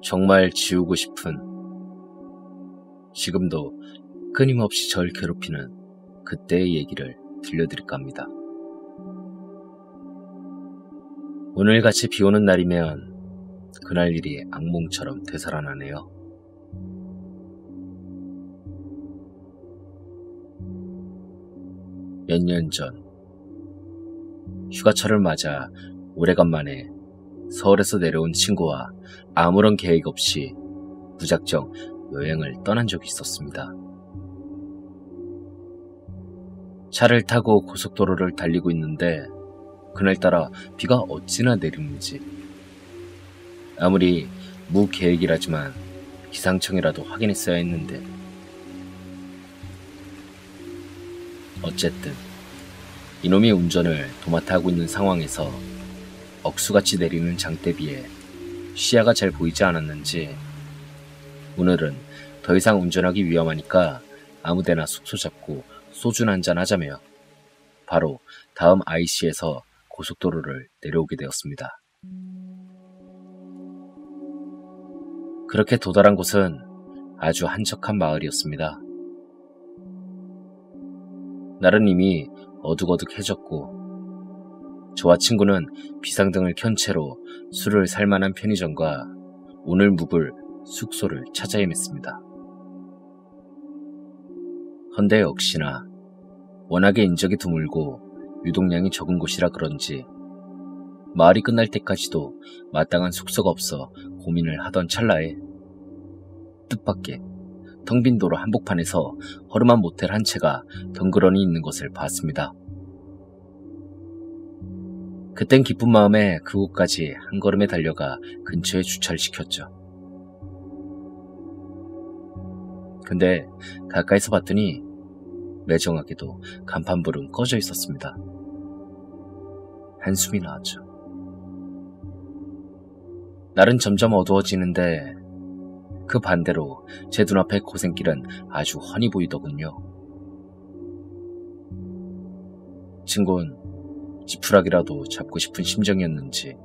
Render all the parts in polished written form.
정말 지우고 싶은, 지금도 끊임없이 절 괴롭히는 그때의 얘기를 들려드릴까 합니다. 오늘같이 비오는 날이면 그날 일이 악몽처럼 되살아나네요. 몇 년 전 휴가철을 맞아 오래간만에 서울에서 내려온 친구와 아무런 계획 없이 무작정 여행을 떠난 적이 있었습니다. 차를 타고 고속도로를 달리고 있는데 그날따라 비가 어찌나 내리는지, 아무리 무계획이라지만 기상청이라도 확인했어야 했는데, 어쨌든 이놈이 운전을 도맡아 하고 있는 상황에서 억수같이 내리는 장대비에 시야가 잘 보이지 않았는지 오늘은 더 이상 운전하기 위험하니까 아무데나 숙소 잡고 소주 한잔 하자며 바로 다음 IC에서 고속도로를 내려오게 되었습니다. 그렇게 도달한 곳은 아주 한적한 마을이었습니다. 날은 이미 어둑어둑해졌고 저와 친구는 비상등을 켠 채로 술을 살만한 편의점과 오늘 묵을 숙소를 찾아 헤맸습니다. 헌데 역시나 워낙에 인적이 드물고 유동량이 적은 곳이라 그런지 마을이 끝날 때까지도 마땅한 숙소가 없어 고민을 하던 찰나에 뜻밖의 텅 빈 도로 한복판에서 허름한 모텔 한 채가 덩그러니 있는 것을 봤습니다. 그땐 기쁜 마음에 그곳까지 한 걸음에 달려가 근처에 주차를 시켰죠. 근데 가까이서 봤더니 매정하게도 간판불은 꺼져 있었습니다. 한숨이 나왔죠. 날은 점점 어두워지는데 그 반대로 제 눈앞의 고생길은 아주 훤히 보이더군요. 친구는 지푸라기라도 잡고 싶은 심정이었는지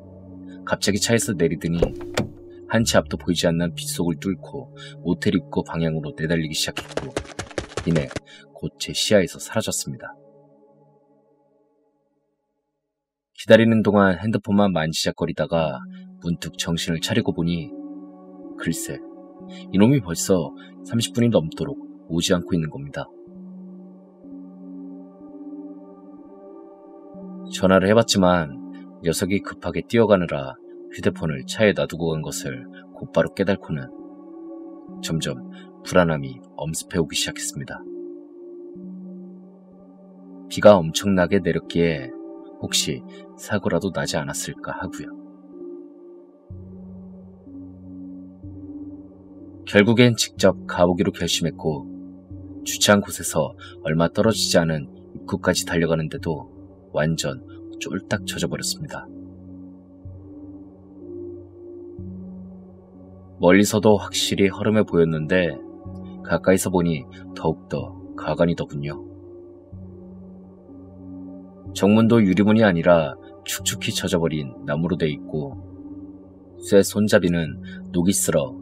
갑자기 차에서 내리더니 한 채 앞도 보이지 않는 빗속을 뚫고 모텔 입구 방향으로 내달리기 시작했고 이내 곧 제 시야에서 사라졌습니다. 기다리는 동안 핸드폰만 만지작거리다가 문득 정신을 차리고 보니 글쎄, 이놈이 벌써 30분이 넘도록 오지 않고 있는 겁니다. 전화를 해봤지만 녀석이 급하게 뛰어가느라 휴대폰을 차에 놔두고 간 것을 곧바로 깨달고는 점점 불안함이 엄습해오기 시작했습니다. 비가 엄청나게 내렸기에 혹시 사고라도 나지 않았을까 하고요. 결국엔 직접 가보기로 결심했고 주차한 곳에서 얼마 떨어지지 않은 입구까지 달려가는데도 완전 쫄딱 젖어버렸습니다. 멀리서도 확실히 허름해 보였는데 가까이서 보니 더욱더 가관이더군요. 정문도 유리문이 아니라 축축히 젖어버린 나무로 돼 있고 쇠 손잡이는 녹이 쓸어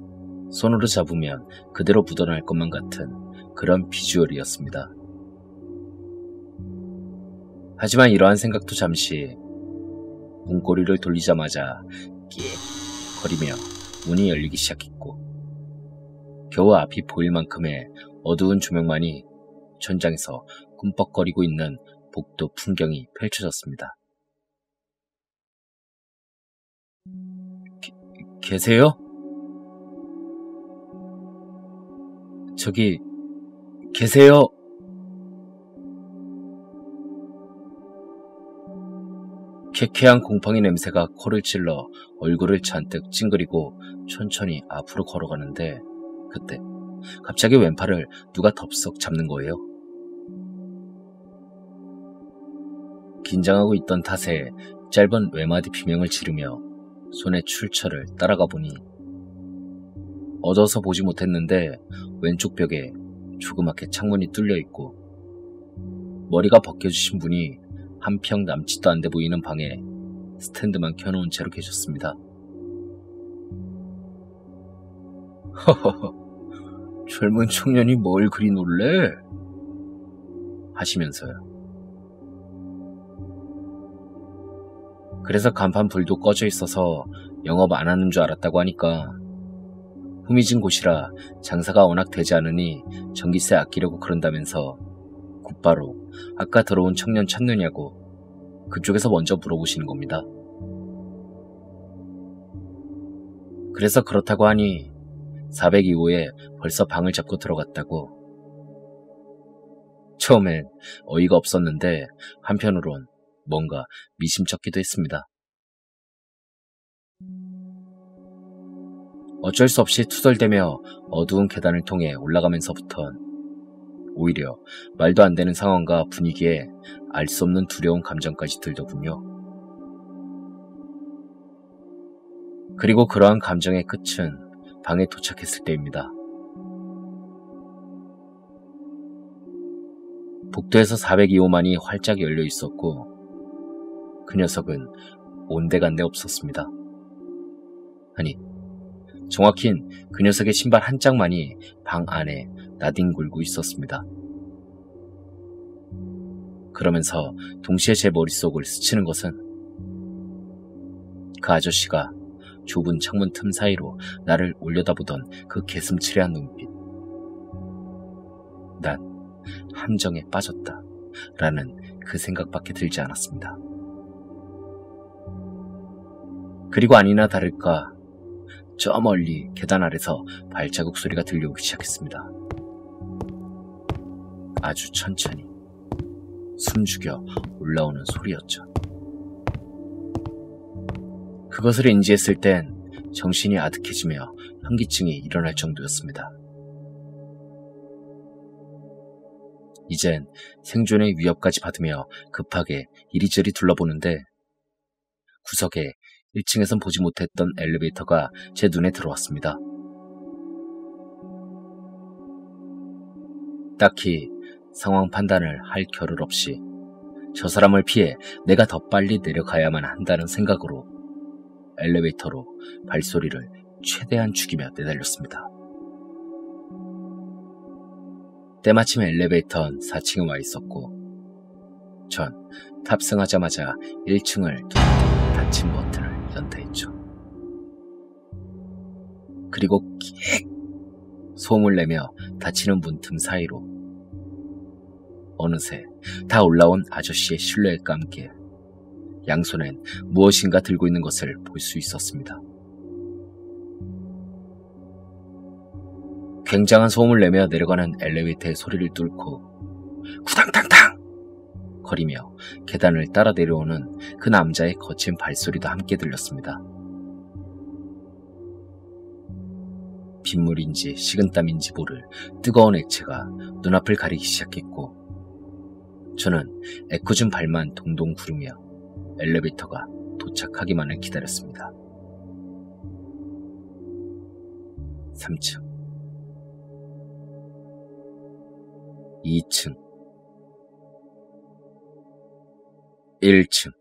손으로 잡으면 그대로 묻어날 것만 같은 그런 비주얼이었습니다. 하지만 이러한 생각도 잠시 문고리를 돌리자마자 끼익 거리며 문이 열리기 시작했고 겨우 앞이 보일 만큼의 어두운 조명만이 천장에서 꿈뻑거리고 있는 복도 풍경이 펼쳐졌습니다. 계세요? 저기 계세요? 쾌쾌한 곰팡이 냄새가 코를 찔러 얼굴을 잔뜩 찡그리고 천천히 앞으로 걸어가는데 그때 갑자기 왼팔을 누가 덥석 잡는 거예요. 긴장하고 있던 탓에 짧은 외마디 비명을 지르며 손에 출처를 따라가 보니 어두워서 보지 못했는데 왼쪽 벽에 조그맣게 창문이 뚫려 있고 머리가 벗겨주신 분이 한 평 남지도 않게 보이는 방에 스탠드만 켜놓은 채로 계셨습니다. 허허허, 젊은 청년이 뭘 그리 놀래? 하시면서요. 그래서 간판 불도 꺼져 있어서 영업 안 하는 줄 알았다고 하니까 후미진 곳이라 장사가 워낙 되지 않으니 전기세 아끼려고 그런다면서 곧바로 아까 들어온 청년 찾느냐고 그쪽에서 먼저 물어보시는 겁니다. 그래서 그렇다고 하니 402호에 벌써 방을 잡고 들어갔다고. 처음엔 어이가 없었는데 한편으론 뭔가 미심쩍기도 했습니다. 어쩔 수 없이 투덜대며 어두운 계단을 통해 올라가면서부턴 오히려 말도 안 되는 상황과 분위기에 알 수 없는 두려운 감정까지 들더군요. 그리고 그러한 감정의 끝은 방에 도착했을 때입니다. 복도에서 402호만이 활짝 열려 있었고 그 녀석은 온데간데 없었습니다. 아니, 정확히는 그 녀석의 신발 한 짝만이 방 안에 나뒹굴고 있었습니다. 그러면서 동시에 제 머릿속을 스치는 것은 그 아저씨가 좁은 창문 틈 사이로 나를 올려다보던 그 개슴츠레한 눈빛. 난 함정에 빠졌다 라는 그 생각밖에 들지 않았습니다. 그리고 아니나 다를까 저 멀리 계단 아래서 발자국 소리가 들려오기 시작했습니다. 아주 천천히 숨죽여 올라오는 소리였죠. 그것을 인지했을 땐 정신이 아득해지며 현기증이 일어날 정도였습니다. 이젠 생존의 위협까지 받으며 급하게 이리저리 둘러보는데 구석에 1층에선 보지 못했던 엘리베이터가 제 눈에 들어왔습니다. 딱히 상황 판단을 할 겨를 없이 저 사람을 피해 내가 더 빨리 내려가야만 한다는 생각으로 엘리베이터로 발소리를 최대한 죽이며 내달렸습니다. 때마침 엘리베이터는 4층에 와 있었고 전 탑승하자마자 1층을 누르던 닫힌 버튼을 연타했죠. 그리고 끽 소음을 내며 닫히는 문틈 사이로 어느새 다 올라온 아저씨의 실루엣과 함께 양손엔 무엇인가 들고 있는 것을 볼 수 있었습니다. 굉장한 소음을 내며 내려가는 엘리베이터의 소리를 뚫고 구당탕탕 거리며 계단을 따라 내려오는 그 남자의 거친 발소리도 함께 들렸습니다. 빗물인지 식은땀인지 모를 뜨거운 액체가 눈앞을 가리기 시작했고 저는 애꿎은 발만 동동 구르며 엘리베이터가 도착하기만을 기다렸습니다. 3층, 2층, 1층.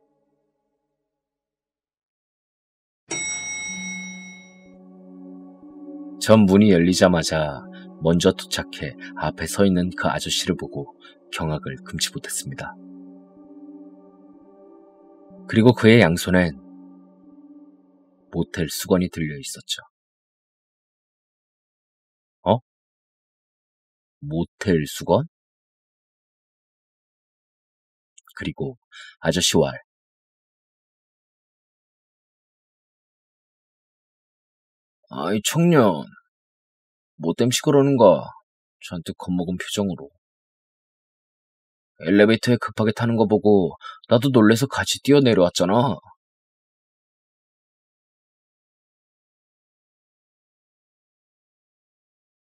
전 문이 열리자마자 먼저 도착해 앞에 서 있는 그 아저씨를 보고 경악을 금치 못했습니다. 그리고 그의 양손엔 모텔 수건이 들려 있었죠. 모텔 수건? 그리고 아저씨 왈. 아이 청년, 뭐 땜시 그러는가? 잔뜩 겁먹은 표정으로. 엘리베이터에 급하게 타는 거 보고 나도 놀래서 같이 뛰어내려왔잖아.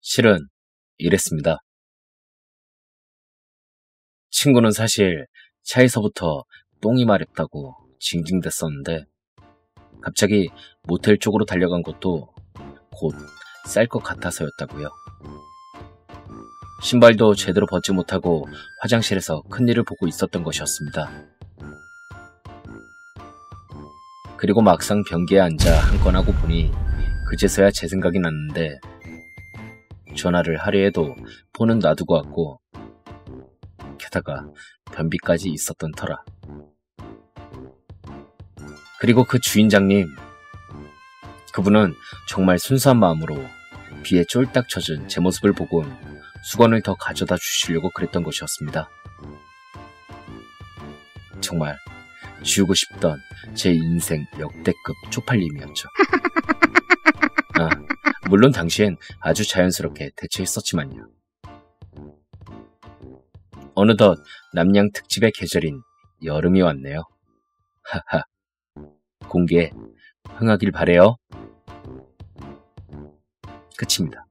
실은 이랬습니다. 친구는 사실 차에서부터 똥이 마렵다고 징징댔었는데 갑자기 모텔 쪽으로 달려간 것도 곧 쌀 것 같아서였다고요. 신발도 제대로 벗지 못하고 화장실에서 큰일을 보고 있었던 것이었습니다. 그리고 막상 변기에 앉아 한 건 하고 보니 그제서야 제 생각이 났는데 전화를 하려 해도 폰은 놔두고 왔고, 게다가 변비까지 있었던 터라. 그리고 그 주인장님, 그분은 정말 순수한 마음으로 비에 쫄딱 젖은 제 모습을 보곤 수건을 더 가져다 주시려고 그랬던 것이었습니다. 정말 지우고 싶던 제 인생 역대급 쪽팔림이었죠. 물론 당시엔 아주 자연스럽게 대처했었지만요. 어느덧 남양 특집의 계절인 여름이 왔네요. 하하. 공개 흥하길 바래요. 끝입니다.